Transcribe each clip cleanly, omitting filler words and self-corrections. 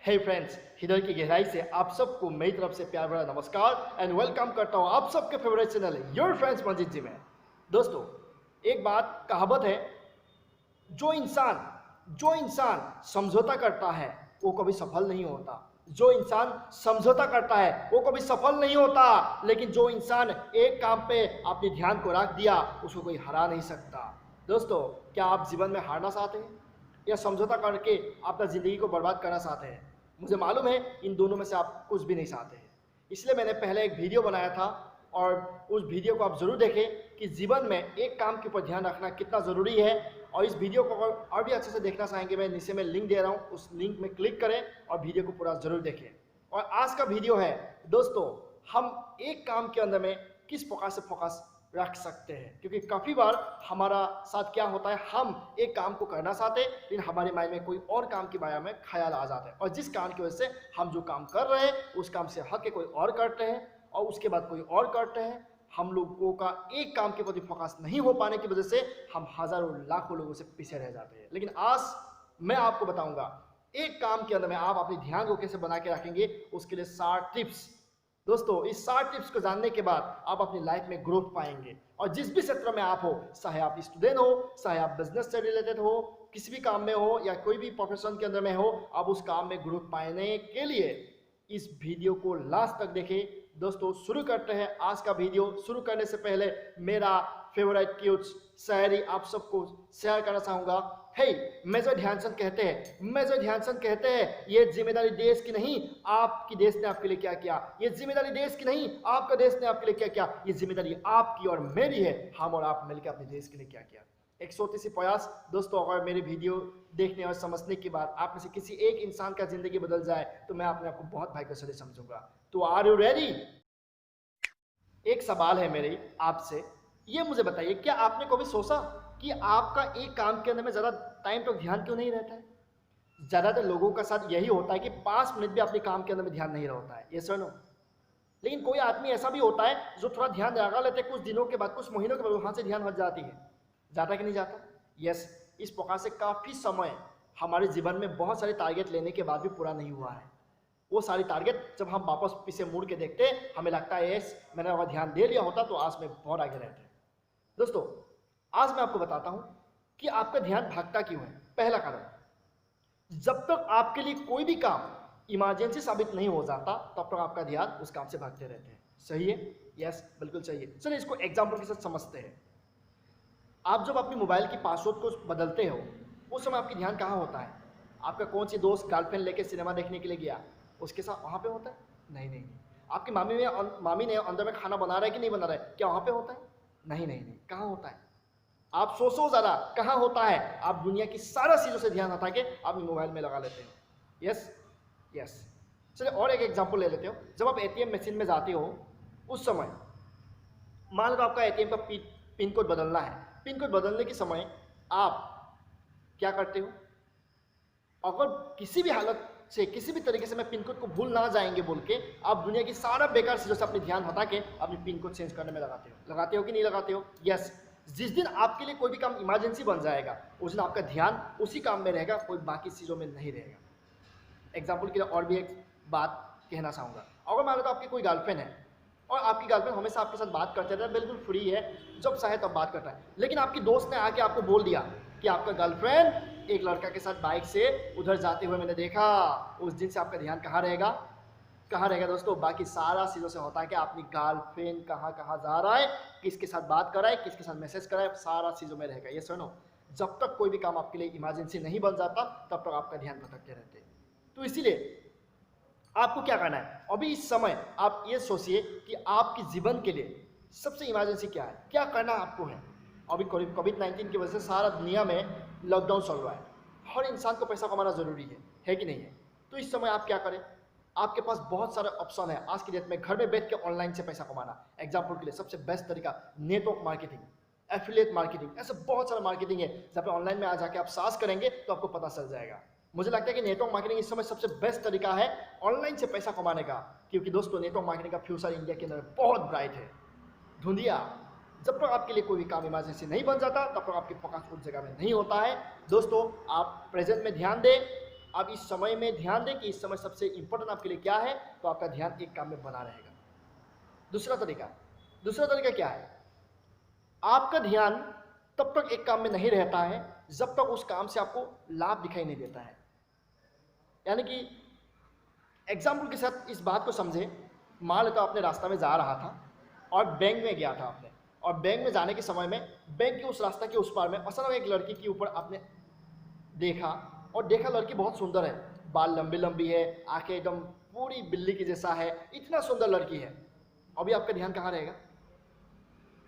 हे friends, हृदय की गहराई से आप सबको मेरी तरफ से प्यार भरा नमस्कार एंड वेलकम करता हूं आप सबके favourite channel your friends Manjeet ji में। दोस्तों, एक बात कहावत है, जो इंसान समझौता करता है वो कभी सफल नहीं होता। जो इंसान समझौता करता है वो कभी सफल नहीं होता, लेकिन जो इंसान एक काम पे अपने ध्यान को रख दिया उसको कोई हरा नहीं सकता। दोस्तों, क्या आप जीवन में हारना चाहते हैं या समझौता करके अपना ज़िंदगी को बर्बाद करना चाहते हैं? मुझे मालूम है इन दोनों में से आप कुछ भी नहीं चाहते हैं, इसलिए मैंने पहले एक वीडियो बनाया था और उस वीडियो को आप ज़रूर देखें कि जीवन में एक काम के ऊपर ध्यान रखना कितना ज़रूरी है। और इस वीडियो को अगर और भी अच्छे से देखना चाहेंगे, मैं नीचे में लिंक दे रहा हूँ, उस लिंक में क्लिक करें और वीडियो को पूरा ज़रूर देखें। और आज का वीडियो है दोस्तों, हम एक काम के अंदर में किस प्रकार से फोकस रख सकते हैं, क्योंकि काफ़ी बार हमारा साथ क्या होता है, हम एक काम को करना चाहते हैं लेकिन हमारे माइंड में कोई और काम के बारे में ख्याल आ जाता है और जिस कारण की वजह से हम जो काम कर रहे हैं उस काम से हट के कोई और करते हैं और उसके बाद कोई और करते हैं। हम लोगों का एक काम के प्रति फोकस नहीं हो पाने की वजह से हम हजारों लाखों लोगों से पीछे रह जाते हैं। लेकिन आज मैं आपको बताऊंगा एक काम के अंदर में आप अपने ध्यान को कैसे बना के रखेंगे, उसके लिए 7 टिप्स। दोस्तों, इस 7 टिप्स को जानने के बाद आप अपनी लाइफ में ग्रोथ पाएंगे और जिस भी क्षेत्र में आप हो, चाहे आप स्टूडेंट हो, चाहे आप बिजनेस से रिलेटेड हो, किसी भी काम में हो या कोई भी प्रोफेशन के अंदर में हो, आप उस काम में ग्रोथ पाने के लिए इस वीडियो को लास्ट तक देखें। दोस्तों, शुरू करते हैं आज का वीडियो। शुरू करने से पहले मेरा फेवरेट क्यूट शायरी आप सबको शेयर करना चाहूँगा। हे, मेजर ध्यानचंद कहते हैं ये जिम्मेदारी देश की नहीं, आपकी देश ने आपके लिए क्या किया। ये जिम्मेदारी देश की नहीं, आपका देश ने आपके लिए क्या किया। ये जिम्मेदारी आपकी और मेरी है, हम और आप मिलकर अपने देश के लिए क्या किया। एक छोटी सी प्रयास दोस्तों, अगर मेरी वीडियो देखने और समझने के बाद आप में से किसी एक इंसान का जिंदगी बदल जाए तो मैं अपने आप को बहुत भाग्यशाली समझूंगा। तो आर यू रेडी? एक सवाल है मेरी आपसे, ये मुझे बताइए, क्या आपने कभी सोचा कि आपका एक काम के अंदर में ज़्यादा टाइम तक ध्यान क्यों नहीं रहता है? ज़्यादातर लोगों का साथ यही होता है कि 5 मिनट भी अपने काम के अंदर में ध्यान नहीं रहता है, ये सुनो। लेकिन कोई आदमी ऐसा भी होता है जो थोड़ा ध्यान लगा लेते हैं, कुछ दिनों के बाद, कुछ महीनों के बाद वहाँ से ध्यान हट जाती है। जाता कि नहीं जाता? यस। इस प्रकार से काफ़ी समय हमारे जीवन में बहुत सारे टारगेट लेने के बाद भी पूरा नहीं हुआ है। वो सारी टारगेट जब हम वापस पीछे मुड़ के देखते हैं, हमें लगता है यस, मैंने अगर ध्यान दे लिया होता तो आज में बहुत आगे रहते। दोस्तों, आज मैं आपको बताता हूं कि आपका ध्यान भागता क्यों है। पहला कारण, जब तक आपके लिए कोई भी काम इमरजेंसी साबित नहीं हो जाता तब तक आपका ध्यान उस काम से भागते रहते हैं। सही है? यस, बिल्कुल सही है। चलिए इसको एग्जाम्पल के साथ समझते हैं। आप जब अपने मोबाइल की पासवर्ड को बदलते हो उस समय आपकी ध्यान कहाँ होता है? आपका कौन सी दोस्त गर्लफ्रेंड लेके सिनेमा देखने के लिए गया, उसके साथ वहाँ पे होता है? नहीं नहीं नहीं। आपकी मामी ने अंदर में खाना बना रहा है कि नहीं बना रहा है, क्या वहाँ पे होता है? नहीं नहीं नहीं। कहाँ होता है? आप सोचो ज़रा, कहाँ होता है? आप दुनिया की सारा चीज़ों से ध्यान हटा के अपने मोबाइल में लगा लेते हो। Yes yes. चलिए और एक एग्जाम्पल ले लेते हो। जब आप ATM मशीन में जाते हो उस समय मान लो आपका ATM का पिन कोड बदलना है। पिन कोड बदलने के समय आप क्या करते हो? अगर किसी भी हालत से, किसी भी तरीके से मैं पिन कोड को भूल ना जाएंगे बोल के आप दुनिया की सारा बेकार चीज़ों से अपने ध्यान हटा के अपनी पिन कोड चेंज करने में लगाते हो कि नहीं लगाते हो? यस। जिस दिन आपके लिए कोई भी काम इमरजेंसी बन जाएगा उस दिन आपका ध्यान उसी काम में रहेगा, कोई बाकी चीज़ों में नहीं रहेगा। एग्जाम्पल के लिए और भी एक बात कहना चाहूँगा। अगर मान लो तो आपकी कोई गर्लफ्रेंड है और आपकी गर्लफ्रेंड हमेशा आपके साथ बात करते रहता है, बिल्कुल फ्री है, जब चाहे तब बात करता है, लेकिन आपकी दोस्त ने आके आपको बोल दिया कि आपका गर्लफ्रेंड एक लड़का के साथ बाइक से उधर जाते हुए मैंने देखा। उस दिन से आपका ध्यान कहाँ रहेगा? कहाँ रहेगा दोस्तों? बाकी सारा चीज़ों से होता है कि अपनी गर्लफ्रेंड कहाँ कहाँ जा रहा है, किसके साथ बात कर रहा है, किसके साथ मैसेज कर रहा है, सारा चीज़ों में रहेगा। ये सुनो, जब तक कोई भी काम आपके लिए इमरजेंसी नहीं बन जाता तब तक आपका ध्यान भटकते रहते हैं। तो इसीलिए आपको क्या करना है, अभी इस समय आप ये सोचिए कि आपके जीवन के लिए सबसे इमरजेंसी क्या है, क्या करना आपको है। अभी कोविड-19 की वजह से सारा दुनिया में लॉकडाउन चल रहा है, हर इंसान को पैसा कमाना ज़रूरी है कि नहीं है? तो इस समय आप क्या करें? आपके पास बहुत सारे ऑप्शन है आज की डेट में, घर में बैठ के ऑनलाइन से पैसा कमाना। एग्जाम्पल के लिए सबसे बेस्ट तरीका नेटवर्क मार्केटिंग, एफिलिएट मार्केटिंग, ऐसे बहुत सारा मार्केटिंग है जहाँ पे ऑनलाइन में आ जाके आप सर्च करेंगे तो आपको पता चल जाएगा। मुझे लगता है कि नेटवर्क मार्केटिंग इस समय सबसे बेस्ट तरीका है ऑनलाइन से पैसा कमाने का, क्योंकि दोस्तों नेटवर्क मार्केटिंग का फ्यूचर इंडिया के अंदर बहुत ब्राइट है। ढूंढिए, जब तक आपके लिए कोई भी काम इमरजेंसी नहीं बन जाता तब तक आपकी फोकस उस जगह में नहीं होता है। दोस्तों, आप प्रेजेंट में ध्यान दें, आप इस समय में ध्यान दें कि इस समय सबसे इंपॉर्टेंट आपके लिए क्या है, तो आपका ध्यान एक काम में बना रहेगा। दूसरा तरीका क्या है? आपका ध्यान तब तक एक काम में नहीं रहता है जब तक उस काम से आपको लाभ दिखाई नहीं देता है। यानी कि एग्जाम्पल के साथ इस बात को समझे। मान लो तो आपने रास्ता में जा रहा था और बैंक में गया था आपने, और बैंक में जाने के समय में बैंक के उस रास्ता के उस पार में अचानक एक लड़की के ऊपर आपने देखा लड़की बहुत सुंदर है, बाल लंबी लंबी है, आंखें एकदम पूरी बिल्ली की जैसा है, इतना सुंदर लड़की है। अभी आपका ध्यान कहाँ रहेगा?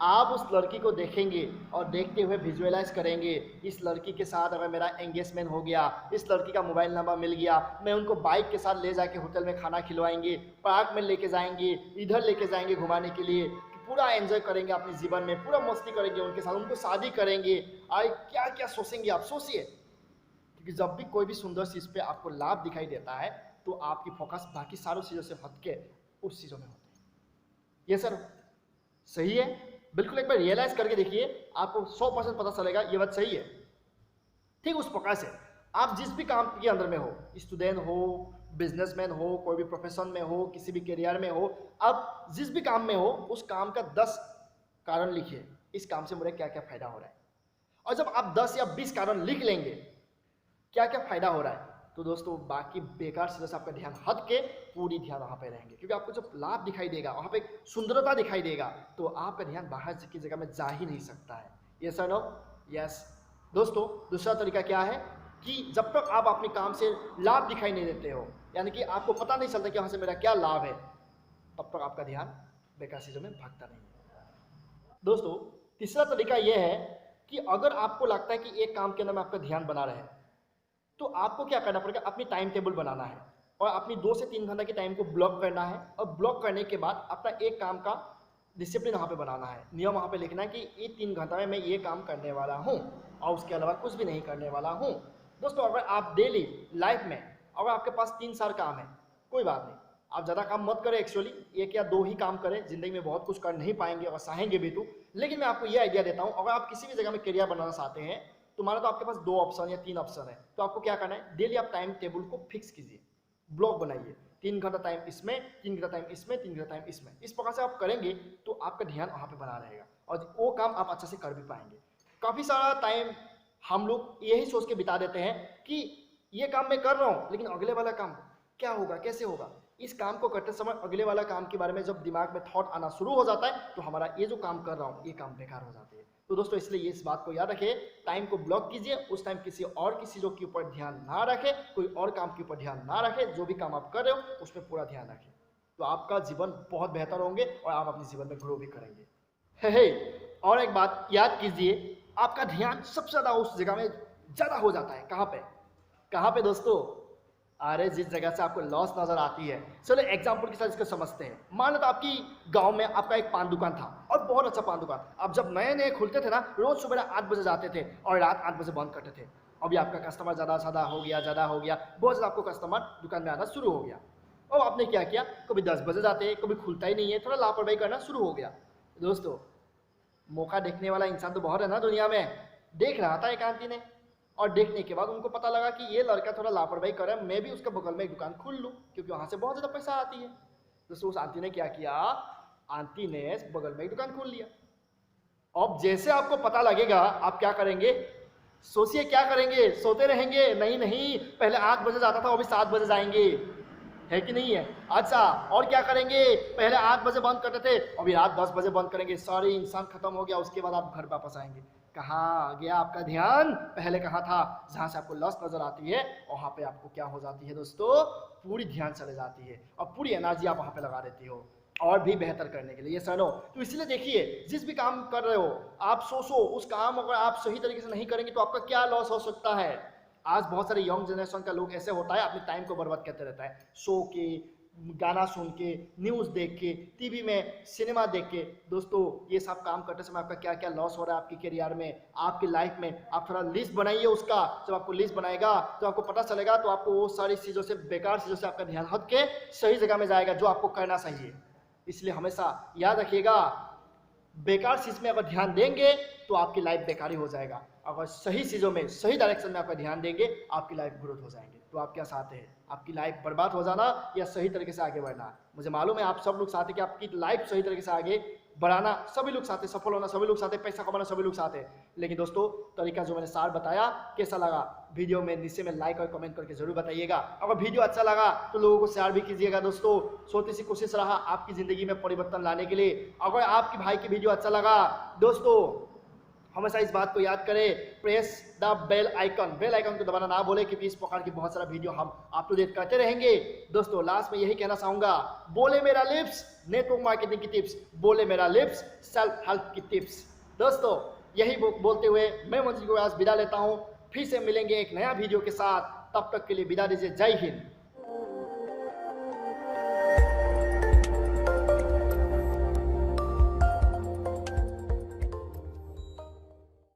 आप उस लड़की को देखेंगे और देखते हुए विजुअलाइज करेंगे, इस लड़की के साथ अगर मेरा एंगेजमेंट हो गया, इस लड़की का मोबाइल नंबर मिल गया, मैं उनको बाइक के साथ ले जाके होटल में खाना खिलवाएंगे, पार्क में लेके जाएंगे, इधर लेके जाएंगे घुमाने के लिए, पूरा एंजॉय करेंगे अपने जीवन में, पूरा मस्ती करेंगे उनके साथ, उनको शादी करेंगे। आए क्या क्या सोचेंगे आप, सोचिए। क्योंकि जब भी कोई भी सुंदर चीज़ पे आपको लाभ दिखाई देता है तो आपकी फोकस बाकी सारी चीज़ों से हटके उस चीज़ों में होती है। ये सर सही है? बिल्कुल एक बार रियलाइज करके देखिए, आपको 100% पता चलेगा ये बात सही है। ठीक उस प्रकार से आप जिस भी काम के अंदर में हो, स्टूडेंट हो, बिजनेसमैन हो, कोई भी प्रोफेशन में हो, किसी भी करियर में हो, आप जिस भी काम में हो उस काम का 10 कारण लिखिए, इस काम से मुझे क्या क्या फायदा हो रहा है। और जब आप 10 या 20 कारण लिख लेंगे क्या क्या फायदा हो रहा है, तो दोस्तों बाकी बेकार चीज़ों से आपका ध्यान हट के पूरी ध्यान वहाँ पे रहेंगे। क्योंकि आपको जब लाभ दिखाई देगा, वहाँ पे सुंदरता दिखाई देगा, तो आपका ध्यान बाहर की जगह में जा ही नहीं सकता है। यस और नो? यस। दोस्तों दूसरा तरीका क्या है कि जब तक आप अपने काम से लाभ दिखाई नहीं देते हो, यानी कि आपको पता नहीं चलता कि वहाँ से मेरा क्या लाभ है, तब तक आपका ध्यान बेकार चीज़ों में भागता नहीं है। दोस्तों तीसरा तरीका यह है कि अगर आपको लगता है कि एक काम के अंदर में आपका ध्यान बना रहे, तो आपको क्या करना पड़ेगा, अपनी टाइम टेबल बनाना है और अपनी 2 से 3 घंटे की टाइम को ब्लॉक करना है। और ब्लॉक करने के बाद अपना एक काम का डिसिप्लिन वहाँ पे बनाना है, नियम वहाँ पे लिखना है कि ये 3 घंटा में मैं ये काम करने वाला हूँ और उसके अलावा कुछ भी नहीं करने वाला हूँ। दोस्तों अगर आप डेली लाइफ में अगर आपके पास 3-4 काम है, कोई बात नहीं, आप ज़्यादा काम मत करें, एक्चुअली 1 या 2 ही काम करें, ज़िंदगी में बहुत कुछ कर नहीं पाएंगे और चाहेंगे भी तो। लेकिन मैं आपको ये आइडिया देता हूँ, अगर आप किसी भी जगह में करियर बनाना चाहते हैं तो मानो तो आपके पास 2 ऑप्शन या 3 ऑप्शन है, तो आपको क्या करना है, डेली आप टाइम टेबल को फिक्स कीजिए, ब्लॉक बनाइए, 3 घंटा टाइम इसमें, 3 घंटा टाइम इसमें, 3 घंटा टाइम इसमें। इस प्रकार से आप करेंगे तो आपका ध्यान वहाँ पे बना रहेगा और वो काम आप अच्छे से कर भी पाएंगे। काफ़ी सारा टाइम हम लोग यही सोच के बिता देते हैं कि ये काम मैं कर रहा हूँ, लेकिन अगले वाला काम क्या होगा, कैसे होगा। इस काम को करते समय अगले वाला काम के बारे में जब दिमाग में थॉट आना शुरू हो जाता है तो हमारा ये जो काम कर रहा हूँ ये काम बेकार हो जाती है। तो दोस्तों इसलिए इस बात को याद रखें, टाइम को ब्लॉक कीजिए, उस टाइम किसी और की चीज़ों के ऊपर ध्यान ना रखें, कोई और काम के ऊपर ध्यान ना रखें, जो भी काम आप कर रहे हो उसमें पूरा ध्यान रखें, तो आपका जीवन बहुत बेहतर होंगे और आप अपने जीवन में ग्रो भी करेंगे। हे और एक बात याद कीजिए, आपका ध्यान सबसे ज़्यादा उस जगह में ज़्यादा हो जाता है, कहाँ पे दोस्तों? अरे जिस जगह से आपको लॉस नजर आती है। चलो एग्जांपल के साथ इसको समझते हैं। मान लो तो आपकी गांव में आपका एक पान दुकान था और बहुत अच्छा पान दुकान, अब जब नए नए खुलते थे ना, रोज सुबह 8 बजे जाते थे और रात 8 बजे बंद करते थे। अभी आपका कस्टमर ज़्यादा हो गया, बहुत ज़्यादा आपको कस्टमर दुकान में आना शुरू हो गया। और आपने क्या किया, कभी 10 बजे जाते, कभी खुलता ही नहीं है, थोड़ा लापरवाही करना शुरू हो गया। दोस्तों मौका देखने वाला इंसान तो बहुत है ना दुनिया में। देख रहा था एक आंटी ने, और देखने के बाद उनको पता लगा कि ये लड़का थोड़ा लापरवाही कर रहा है, मैं भी उसके बगल में एक दुकान खोल लूँ क्योंकि वहाँ से बहुत ज़्यादा पैसा आती है। दोस्तों उस आंटी ने क्या किया, आंटी ने बगल में एक दुकान खोल लिया। अब जैसे आपको पता लगेगा आप क्या करेंगे, सोचिए क्या करेंगे, सोते रहेंगे? नहीं, पहले 8 बजे जाता था, अभी 7 बजे जाएंगे, है कि नहीं है? अच्छा और क्या करेंगे, पहले 8 बजे बंद करते थे, अभी रात 10 बजे बंद करेंगे, सारे इंसान खत्म हो गया, उसके बाद आप घर वापस आएंगे। कहाँ गया आपका ध्यान? पहले कहाँ था? जहाँ से आपको लॉस नजर आती है वहाँ पे आपको क्या हो जाती है दोस्तों, पूरी ध्यान चले जाती है और पूरी एनर्जी आप वहाँ पे लगा देती हो और भी बेहतर करने के लिए। ये सुनो, तो इसलिए देखिए जिस भी काम कर रहे हो आप सोचो उस काम अगर आप सही तरीके से नहीं करेंगे तो आपका क्या लॉस हो सकता है। आज बहुत सारे यंग जनरेशन का लोग ऐसे होता है, अपने टाइम को बर्बाद करते रहता है, सो के, गाना सुन के, न्यूज़ देख के, टीवी में सिनेमा देख के। दोस्तों ये सब काम करते समय आपका क्या क्या लॉस हो रहा है आपके करियर में, आपकी लाइफ में। आप थोड़ा लिस्ट बनाइए उसका, जब आपको लिस्ट बनाएगा तो आपको पता चलेगा, तो आपको वो सारी चीज़ों से, बेकार चीज़ों से आपका ध्यान हट के सही जगह में जाएगा जो आपको करना चाहिए। इसलिए हमेशा याद रखिएगा बेकार चीज में अगर ध्यान देंगे तो आपकी लाइफ बेकार ही हो जाएगा। अगर सही चीजों में, सही डायरेक्शन में आपका ध्यान देंगे, आपकी लाइफ ग्रोथ हो जाएंगे। तो आप क्या चाहते हैं, आपकी लाइफ बर्बाद हो जाना या सही तरीके से आगे बढ़ना? मुझे मालूम है आप सब लोग चाहते हैं कि आपकी लाइफ सही तरीके से आगे बढ़ाना, सभी लोग चाहते हैं, सफल होना सभी लोग चाहते हैं, पैसा कमाना सभी लोग चाहते हैं। लेकिन दोस्तों, तरीका जो मैंने सार बताया कैसा लगा, वीडियो में नीचे में लाइक और कमेंट करके जरूर बताइएगा। अगर वीडियो अच्छा लगा तो लोगों को शेयर भी कीजिएगा। दोस्तों, छोटी सी कोशिश रहा आपकी जिंदगी में परिवर्तन लाने के लिए। अगर आपके भाई की वीडियो अच्छा लगा दोस्तों, हमेशा इस बात को याद करें, press the bell icon, bell icon को दबाना ना बोले, क्योंकि इस प्रकार की बहुत सारा वीडियो हम अप टू डेट करते रहेंगे। दोस्तों, लास्ट में यही कहना चाहूंगा, बोले मेरा लिप्स नेटवर्क मार्केटिंग की टिप्स, बोले मेरा लिप्स सेल्फ हेल्प की टिप्स। दोस्तों, यही बोलते हुए मैं मंजिल को आज विदा लेता हूं। फिर से मिलेंगे एक नया वीडियो के साथ, तब तक के लिए विदा दीजिए। जय हिंद।